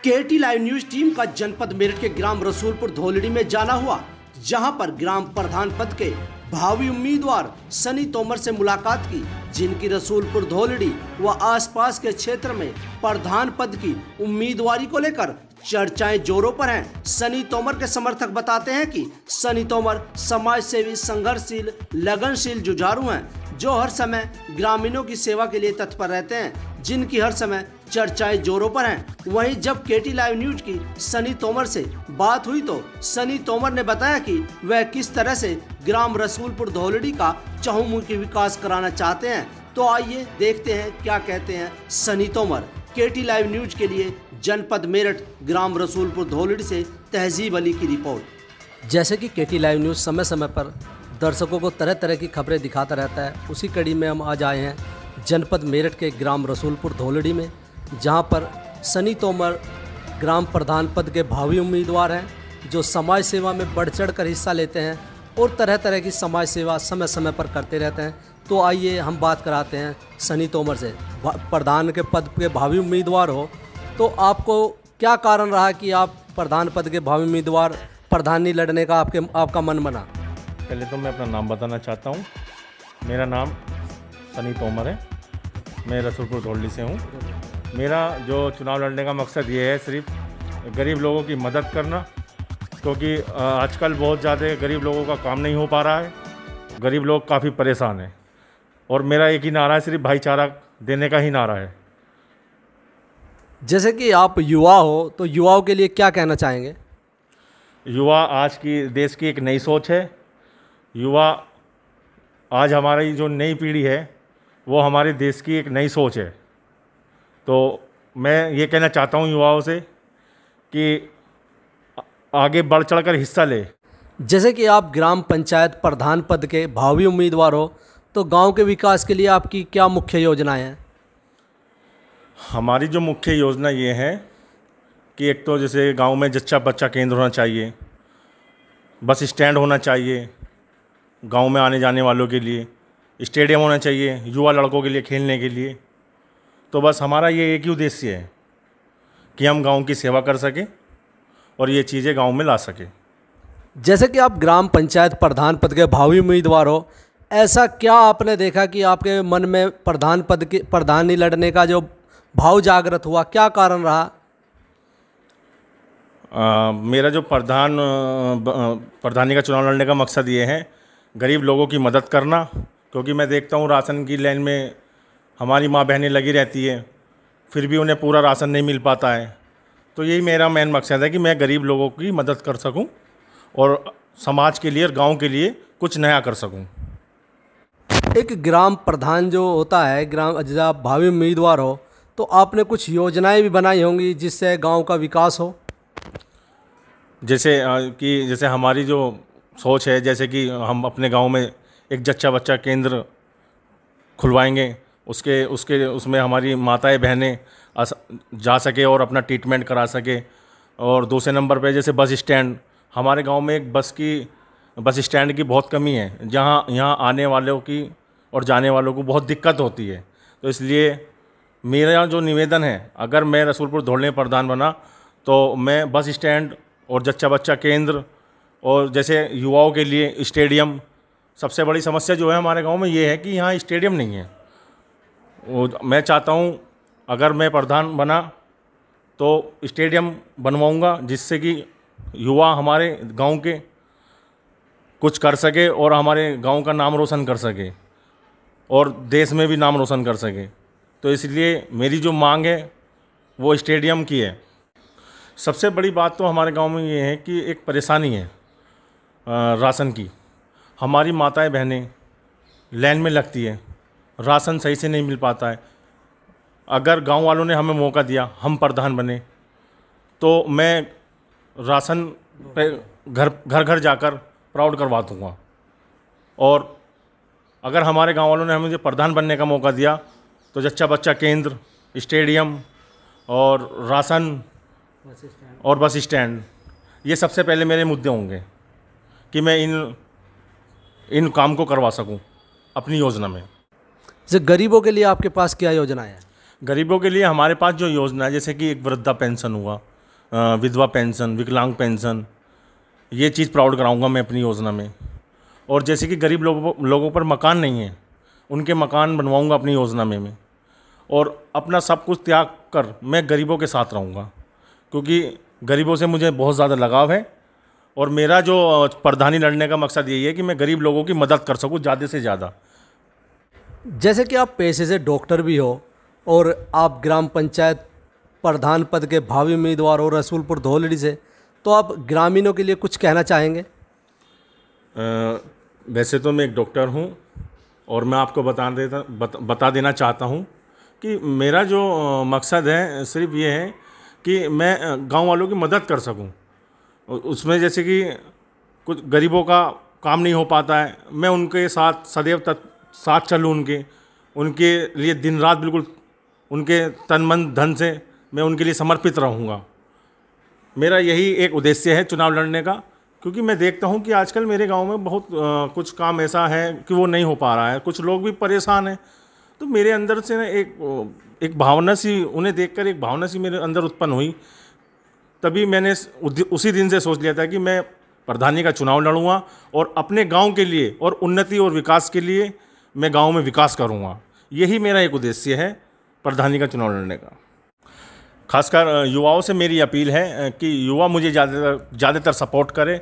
केटी live news team का जनपद मेरठ के ग्राम रसूलपुर धौलड़ी में जाना हुआ, जहां पर ग्राम प्रधान पद के भावी उम्मीदवार सनी तोमर से मुलाकात की, जिनकी रसूलपुर धौलड़ी व आसपास के क्षेत्र में प्रधान पद की उम्मीदवारी को लेकर चर्चाएं जोरों पर हैं। सनी तोमर के समर्थक बताते हैं कि सनी तोमर समाज सेवी, संघर्षशील, लगनशील जुझारू हैं, जो हर समय ग्रामीणों की सेवा के लिए तत्पर रहते हैं, जिनकी हर समय चर्चाएं जोरों पर हैं। वहीं जब केटी लाइव न्यूज की सनी तोमर से बात हुई तो सनी तोमर ने बताया कि वह किस तरह से ग्राम रसूलपुर धौलड़ी का चहुमुखी विकास कराना चाहते हैं। तो आइए देखते हैं क्या कहते हैं सनी तोमर। केटी लाइव न्यूज के लिए जनपद मेरठ ग्राम रसूलपुर धौलड़ी से तहजीब अली की रिपोर्ट। जैसे कि केटी लाइव न्यूज़ समय समय पर दर्शकों को तरह तरह की खबरें दिखाता रहता है, उसी कड़ी में हम आज आए हैं जनपद मेरठ के ग्राम रसूलपुर धौलड़ी में, जहां पर सनी तोमर ग्राम प्रधान पद के भावी उम्मीदवार हैं, जो समाज सेवा में बढ़ चढ़ कर हिस्सा लेते हैं और तरह तरह की समाज सेवा समय समय पर करते रहते हैं। तो आइए हम बात कराते हैं सनी तोमर से। प्रधान के पद के भावी उम्मीदवार हो तो आपको क्या कारण रहा कि आप प्रधान पद के भावी उम्मीदवार प्रधानी लड़ने का आपका मन बना? पहले तो मैं अपना नाम बताना चाहता हूँ। मेरा नाम सनी तोमर है, मैं रसूलपुर धौलड़ी से हूँ। मेरा जो चुनाव लड़ने का मकसद ये है सिर्फ गरीब लोगों की मदद करना, क्योंकि आजकल बहुत ज़्यादा गरीब लोगों का काम नहीं हो पा रहा है, गरीब लोग काफ़ी परेशान हैं और मेरा एक ही नारा है, सिर्फ भाईचारा देने का ही नारा है। जैसे कि आप युवा हो तो युवाओं के लिए क्या कहना चाहेंगे? युवा आज की देश की एक नई सोच है। युवा आज हमारी जो नई पीढ़ी है वो हमारे देश की एक नई सोच है। तो मैं ये कहना चाहता हूँ युवाओं से कि आगे बढ़ चढ़ कर हिस्सा ले। जैसे कि आप ग्राम पंचायत प्रधान पद के भावी उम्मीदवार हो तो गांव के विकास के लिए आपकी क्या मुख्य योजनाएं हैं? हमारी जो मुख्य योजना ये है कि एक तो जैसे गांव में जच्चा बच्चा केंद्र होना चाहिए, बस स्टैंड होना चाहिए, गांव में आने जाने वालों के लिए स्टेडियम होना चाहिए, युवा लड़कों के लिए खेलने के लिए। तो बस हमारा ये एक ही उद्देश्य है कि हम गांव की सेवा कर सकें और ये चीज़ें गांव में ला सकें। जैसे कि आप ग्राम पंचायत प्रधान पद के भावी उम्मीदवार हो, ऐसा क्या आपने देखा कि आपके मन में प्रधान पद की प्रधानी लड़ने का जो भाव जागृत हुआ, क्या कारण रहा? मेरा जो प्रधानी का चुनाव लड़ने का मकसद ये है गरीब लोगों की मदद करना, क्योंकि मैं देखता हूँ राशन की लाइन में हमारी माँ बहनें लगी रहती है, फिर भी उन्हें पूरा राशन नहीं मिल पाता है। तो यही मेरा मेन मकसद है कि मैं गरीब लोगों की मदद कर सकूं और समाज के लिए और गांव के लिए कुछ नया कर सकूं। एक ग्राम प्रधान जो होता है, ग्राम जब आप भावी उम्मीदवार हो तो आपने कुछ योजनाएं भी बनाई होंगी जिससे गांव का विकास हो। जैसे हमारी जो सोच है, जैसे कि हम अपने गांव में एक जच्चा बच्चा केंद्र खुलवाएंगे, उसमें हमारी माताएं बहनें जा सके और अपना ट्रीटमेंट करा सके। और दूसरे नंबर पे जैसे बस स्टैंड, हमारे गांव में एक बस स्टैंड की बहुत कमी है, जहां यहाँ आने वालों की और जाने वालों को बहुत दिक्कत होती है। तो इसलिए मेरा जो निवेदन है, अगर मैं रसूलपुर धौलड़ी में प्रधान बना तो मैं बस स्टैंड और जच्चा बच्चा केंद्र और जैसे युवाओं के लिए स्टेडियम, सबसे बड़ी समस्या जो है हमारे गांव में ये है कि यहाँ स्टेडियम नहीं है। मैं चाहता हूँ अगर मैं प्रधान बना तो स्टेडियम बनवाऊँगा, जिससे कि युवा हमारे गांव के कुछ कर सके और हमारे गांव का नाम रोशन कर सके और देश में भी नाम रोशन कर सके। तो इसलिए मेरी जो मांग है वो स्टेडियम की है। सबसे बड़ी बात तो हमारे गांव में ये है कि एक परेशानी है राशन की। हमारी माताएं बहनें लाइन में लगती है, राशन सही से नहीं मिल पाता है। अगर गांव वालों ने हमें मौका दिया, हम प्रधान बने, तो मैं राशन पे घर घर जाकर प्राउड करवा दूँगा। और अगर हमारे गांव वालों ने हमें प्रधान बनने का मौका दिया तो जच्चा बच्चा केंद्र, स्टेडियम और राशन और बस स्टैंड, ये सबसे पहले मेरे मुद्दे होंगे कि मैं इन काम को करवा सकूं अपनी योजना में। जैसे गरीबों के लिए आपके पास क्या योजनाएं हैं? गरीबों के लिए हमारे पास जो योजना है, जैसे कि एक वृद्धा पेंशन हुआ, विधवा पेंशन, विकलांग पेंशन, ये चीज़ प्राउड कराऊंगा मैं अपनी योजना में। और जैसे कि गरीब लोगों पर मकान नहीं है, उनके मकान बनवाऊंगा अपनी योजना में मैं। और अपना सब कुछ त्याग कर मैं गरीबों के साथ रहूँगा, क्योंकि गरीबों से मुझे बहुत ज़्यादा लगाव है। और मेरा जो प्रधानी लड़ने का मकसद यही है कि मैं गरीब लोगों की मदद कर सकूँ ज़्यादा से ज़्यादा। जैसे कि आप पेशे से डॉक्टर भी हो और आप ग्राम पंचायत प्रधान पद के भावी उम्मीदवार हो रसूलपुर धौलड़ी से, तो आप ग्रामीणों के लिए कुछ कहना चाहेंगे? वैसे तो मैं एक डॉक्टर हूँ और मैं आपको बता देना चाहता हूँ कि मेरा जो मकसद है सिर्फ ये है कि मैं गांव वालों की मदद कर सकूं। उसमें जैसे कि कुछ गरीबों का काम नहीं हो पाता है, मैं उनके साथ सदैव साथ चलूं, उनके लिए दिन रात बिल्कुल उनके तन मन धन से मैं उनके लिए समर्पित रहूँगा। मेरा यही एक उद्देश्य है चुनाव लड़ने का, क्योंकि मैं देखता हूँ कि आजकल मेरे गांव में बहुत कुछ काम ऐसा है कि वो नहीं हो पा रहा है, कुछ लोग भी परेशान हैं। तो मेरे अंदर से ना एक भावना सी, उन्हें देखकर एक भावना सी मेरे अंदर उत्पन्न हुई। तभी मैंने उसी दिन से सोच लिया था कि मैं प्रधानी का चुनाव लड़ूंगा और अपने गांव के लिए और उन्नति और विकास के लिए मैं गांव में विकास करूंगा। यही मेरा एक उद्देश्य है प्रधानी का चुनाव लड़ने का। खासकर युवाओं से मेरी अपील है कि युवा मुझे ज़्यादातर सपोर्ट करें,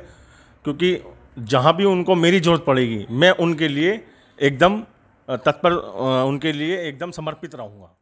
क्योंकि जहां भी उनको मेरी ज़रूरत पड़ेगी मैं उनके लिए एकदम तत्पर, उनके लिए एकदम समर्पित रहूँगा।